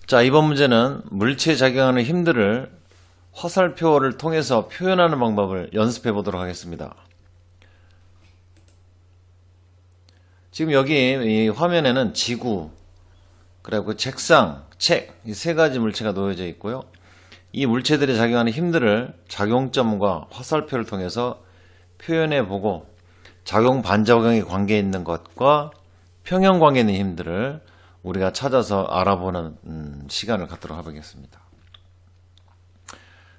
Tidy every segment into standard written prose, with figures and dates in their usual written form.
자, 이번 문제는 물체에 작용하는 힘들을 화살표를 통해서 표현하는 방법을 연습해 보도록 하겠습니다. 지금 여기 이 화면에는 지구, 그리고 책상, 책, 이 세 가지 물체가 놓여져 있고요. 이 물체들이 작용하는 힘들을 작용점과 화살표를 통해서 표현해 보고 작용 반작용의 관계에 있는 것과 평형 관계에 있는 힘들을 우리가 찾아서 알아보는 시간을 갖도록 하겠습니다.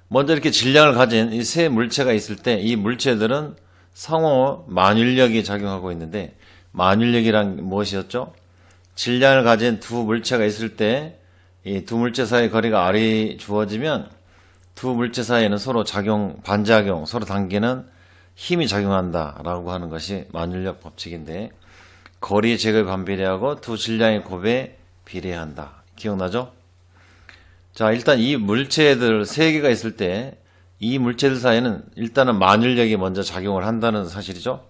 먼저 이렇게 질량을 가진 이 세 물체가 있을 때 이 물체들은 상호 만율력이 작용하고 있는데, 만율력이란 무엇이었죠? 질량을 가진 두 물체가 있을 때 이 두 물체 사이의 거리가 r이 주어지면 두 물체 사이에는 서로 반작용, 서로 당기는 힘이 작용한다라고 하는 것이 만율력 법칙인데, 거리 제곱에 반비례하고 두 질량의 곱에 비례한다. 기억나죠? 자, 일단 이 물체들 세 개가 있을 때 이 물체들 사이에는 일단은 만율력이 먼저 작용을 한다는 사실이죠.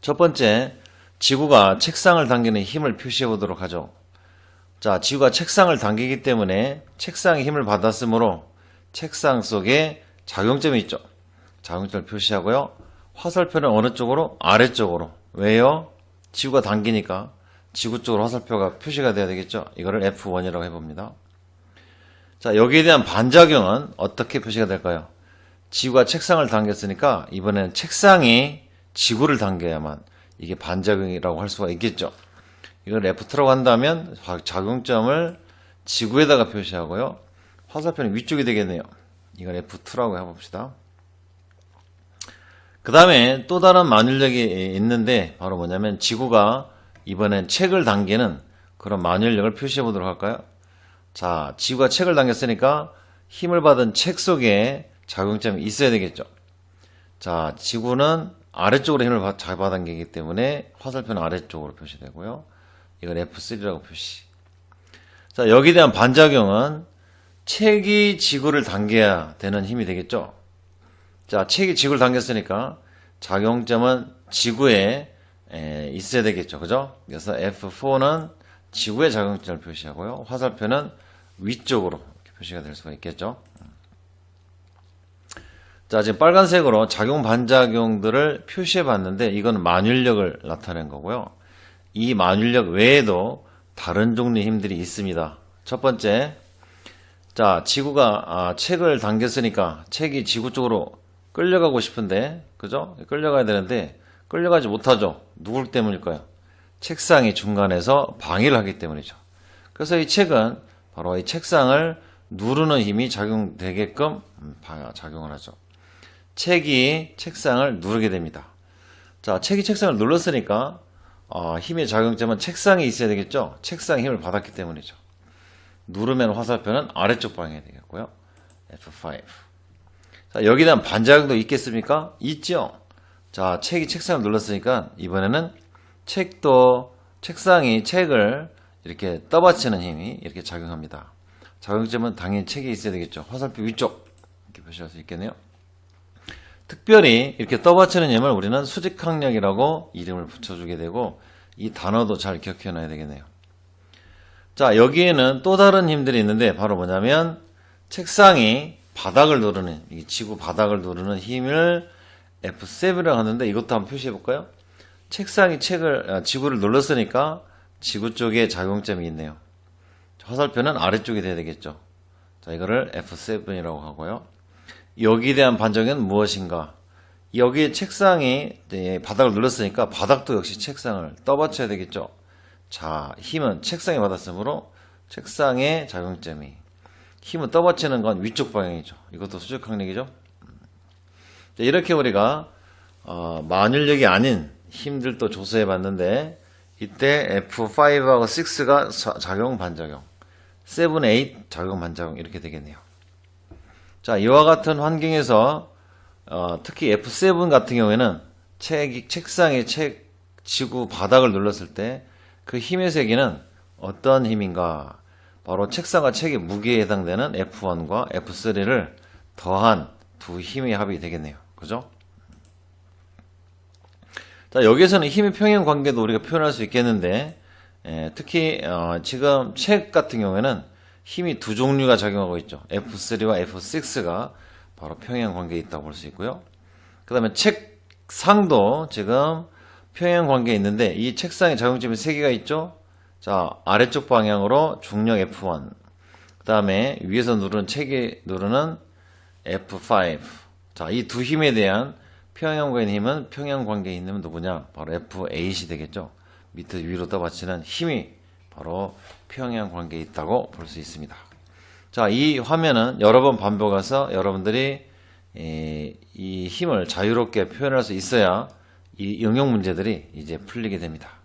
첫 번째, 지구가 책상을 당기는 힘을 표시해 보도록 하죠. 자, 지구가 책상을 당기기 때문에 책상의 힘을 받았으므로 책상 속에 작용점이 있죠. 작용점을 표시하고요. 화살표는 어느 쪽으로? 아래쪽으로. 왜요? 지구가 당기니까 지구 쪽으로 화살표가 표시가 돼야 되겠죠. 이거를 F1이라고 해봅니다. 자, 여기에 대한 반작용은 어떻게 표시가 될까요? 지구가 책상을 당겼으니까 이번에는 책상이 지구를 당겨야만 이게 반작용이라고 할 수가 있겠죠. 이걸 F2라고 한다면 작용점을 지구에다가 표시하고요. 화살표는 위쪽이 되겠네요. 이걸 F2라고 해봅시다. 그 다음에 또 다른 만율력이 있는데 바로 뭐냐면 지구가 이번엔 책을 당기는 그런 만율력을 표시해 보도록 할까요? 자, 지구가 책을 당겼으니까 힘을 받은 책 속에 작용점이 있어야 되겠죠. 자, 지구는 아래쪽으로 힘을 잡아당기기 때문에 화살표는 아래쪽으로 표시되고요. 이건 F3라고 표시. 자, 여기에 대한 반작용은 책이 지구를 당겨야 되는 힘이 되겠죠. 자, 책이 지구를 당겼으니까 작용점은 지구에 있어야 되겠죠. 그죠? 그래서 F4는 지구의 작용점을 표시하고요. 화살표는 위쪽으로 이렇게 표시가 될 수가 있겠죠. 자, 지금 빨간색으로 작용 반작용들을 표시해 봤는데 이건 만율력을 나타낸 거고요. 이 만율력 외에도 다른 종류의 힘들이 있습니다. 첫 번째, 자, 지구가 책을 당겼으니까 책이 지구 쪽으로 끌려가고 싶은데, 그죠? 끌려가야 되는데 끌려가지 못하죠. 누구 때문일까요? 책상이 중간에서 방해를 하기 때문이죠. 그래서 이 책은 바로 이 책상을 누르는 힘이 작용되게끔 작용을 하죠. 책이 책상을 누르게 됩니다. 자, 책이 책상을 눌렀으니까 힘의 작용점은 책상에 있어야 되겠죠. 책상에 힘을 받았기 때문이죠. 누르면 화살표는 아래쪽 방향이 되겠고요. F5. 자, 여기에 대한 반작용도 있겠습니까? 있죠. 자, 책이 책상을 눌렀으니까 이번에는 책도 책상이 책을 이렇게 떠받치는 힘이 이렇게 작용합니다. 작용점은 당연히 책에 있어야 되겠죠. 화살표 위쪽 이렇게 표시할 수 있겠네요. 특별히 이렇게 떠받치는 힘을 우리는 수직항력이라고 이름을 붙여주게 되고 이 단어도 잘 기억해 놔야 되겠네요. 자, 여기에는 또 다른 힘들이 있는데 바로 뭐냐면 책상이 바닥을 누르는, 이 지구 바닥을 누르는 힘을 F7이라고 하는데 이것도 한번 표시해 볼까요? 책상이 지구를 눌렀으니까 지구 쪽에 작용점이 있네요. 화살표는 아래쪽이 돼야 되겠죠. 자, 이거를 F7이라고 하고요. 여기에 대한 반작용은 무엇인가? 여기에 책상이 바닥을 눌렀으니까 바닥도 역시 책상을 떠받쳐야 되겠죠. 자, 힘은 책상에 받았으므로 책상의 작용점이, 힘은 떠받치는 건 위쪽 방향이죠. 이것도 수직항력이죠. 이렇게 우리가 만율력이 아닌 힘들도 조사해 봤는데 이때 F5하고 6가 작용 반작용, 7, 8 작용 반작용 이렇게 되겠네요. 자, 이와 같은 환경에서 특히 F7 같은 경우에는 책상의 지구 바닥을 눌렀을 때 그 힘의 세기는 어떤 힘인가? 바로 책상과 책의 무게에 해당되는 F1과 F3를 더한 두 힘의 합이 되겠네요. 그죠? 자, 여기에서는 힘의 평형 관계도 우리가 표현할 수 있겠는데 특히 지금 책 같은 경우에는 힘이 두 종류가 작용하고 있죠. F3와 F6가 바로 평행 관계에 있다고 볼 수 있고요. 그 다음에 책상도 지금 평행 관계에 있는데 이 책상에 작용점이 3개가 있죠. 자, 아래쪽 방향으로 중력 F1, 그 다음에 위에서 누르는 책이 누르는 F5. 자, 이 두 힘에 대한 평행 관계의 힘은 평행 관계에 있는 누구냐? 바로 F8이 되겠죠. 밑에 위로 떠받치는 힘이 바로 평행 관계에 있다고 볼 수 있습니다. 자, 이 화면은 여러 번 반복해서 여러분들이 이 힘을 자유롭게 표현할 수 있어야 이 응용 문제들이 이제 풀리게 됩니다.